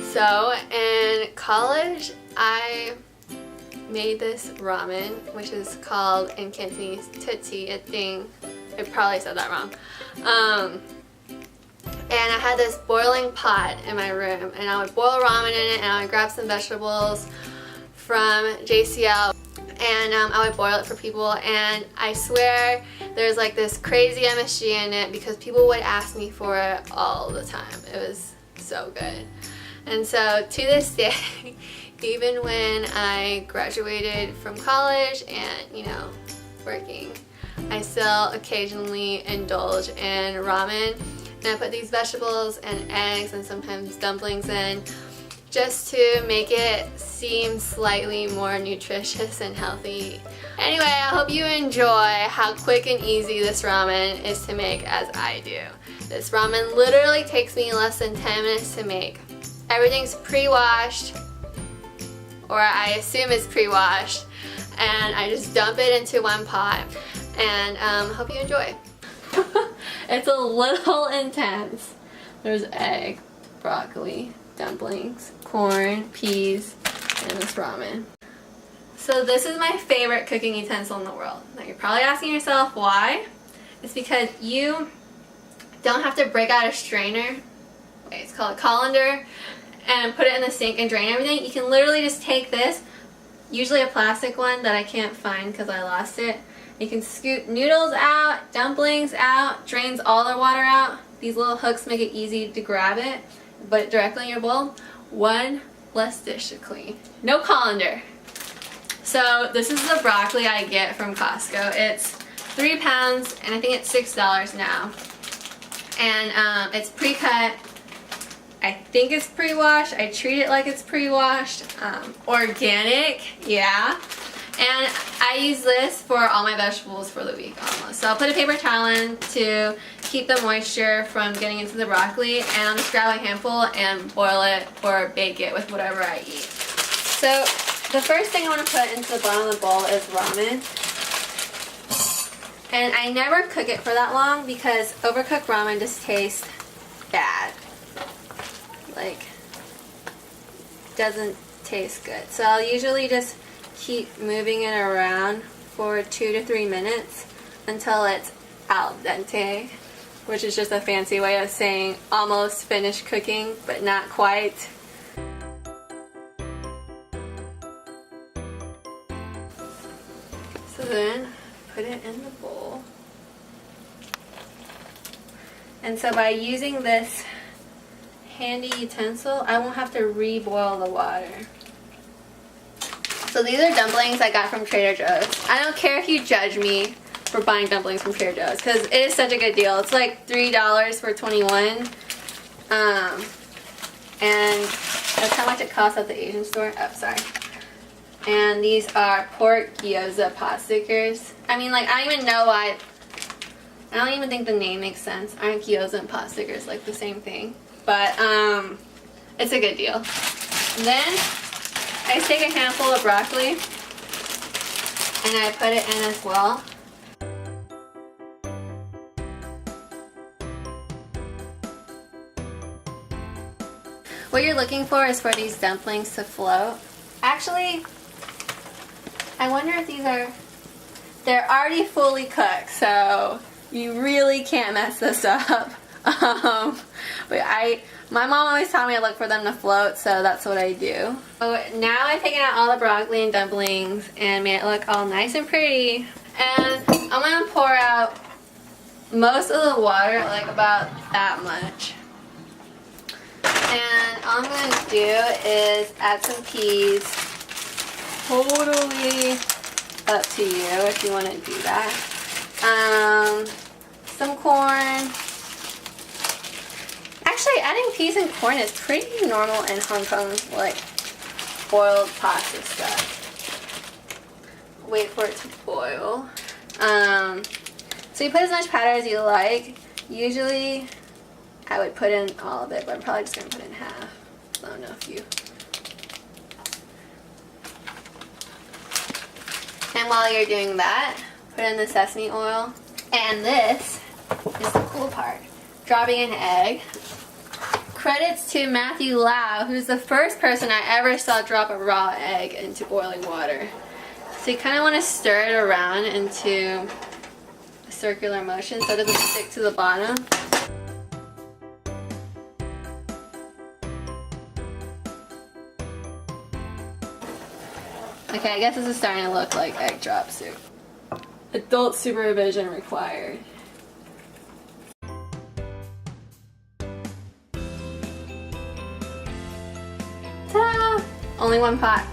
So in college, I made this ramen, which is called in Cantonese Tootsie. I probably said that wrong. And I had this boiling pot in my room, and I would boil ramen in it, and I would grab some vegetables from JCL, and I would boil it for people. And I swear there's like this crazy MSG in it because people would ask me for it all the time. It was so good. And so to this day, even when I graduated from college and, you know, working, I still occasionally indulge in ramen. And I put these vegetables and eggs and sometimes dumplings in just to make it seem slightly more nutritious and healthy. Anyway, I hope you enjoy how quick and easy this ramen is to make as I do. This ramen literally takes me less than 10 minutes to make. Everything's pre-washed, or I assume it's pre-washed, and I just dump it into one pot, and hope you enjoy. It's a little intense. There's egg, broccoli, dumplings, corn, peas, and this ramen. So this is my favorite cooking utensil in the world. Now you're probably asking yourself why. It's because you don't have to break out a strainer, it's called a colander, and put it in the sink and drain everything. You can literally just take this, usually a plastic one that I can't find because I lost it. You can scoop noodles out, dumplings out, drains all the water out. These little hooks make it easy to grab it, put it directly in your bowl. One less dish to clean. No colander. So this is the broccoli I get from Costco. It's 3 pounds and I think it's $6 now. And it's pre-cut. I think it's pre-washed. I treat it like it's pre-washed. Organic, yeah. And I use this for all my vegetables for the week almost. So I'll put a paper towel in to keep the moisture from getting into the broccoli, and I'll just grab a handful and boil it or bake it with whatever I eat. So the first thing I want to put into the bottom of the bowl is ramen. And I never cook it for that long because overcooked ramen just tastes bad. Like, doesn't taste good. So I'll usually just keep moving it around for 2 to 3 minutes until it's al dente, which is just a fancy way of saying almost finished cooking, but not quite. So then put it in the bowl. And so by using this handy utensil, I won't have to re-boil the water. So these are dumplings I got from Trader Joe's. I don't care if you judge me for buying dumplings from Trader Joe's because it is such a good deal. It's like $3 for 21. And that's how much it costs at the Asian store. Oh, sorry. And these are pork gyoza pot stickers. I mean, like, I don't even know why. I don't even think the name makes sense. Aren't gyoza and pot stickers like the same thing? But it's a good deal. And then I take a handful of broccoli and I put it in as well. What you're looking for is for these dumplings to float. Actually, I wonder if they're already fully cooked, so you really can't mess this up. But my mom always taught me to look for them to float, so that's what I do. So now I've taken out all the broccoli and dumplings and made it look all nice and pretty. And I'm going to pour out most of the water, like about that much. And all I'm going to do is add some peas. Totally up to you if you want to do that. Some corn. Actually, adding peas and corn is pretty normal in Hong Kong, like boiled pasta stuff. Wait for it to boil. So you put as much powder as you like. Usually, I would put in all of it, but I'm probably just going to put in half. I don't know if you. And while you're doing that, put in the sesame oil. And this is the cool part. Dropping an egg. credits to Matthew Lau, who's the first person I ever saw drop a raw egg into boiling water. So you kind of want to stir it around into a circular motion so it doesn't stick to the bottom. Okay, I guess this is starting to look like egg drop soup. Adult supervision required. Ta-da! Only one pot.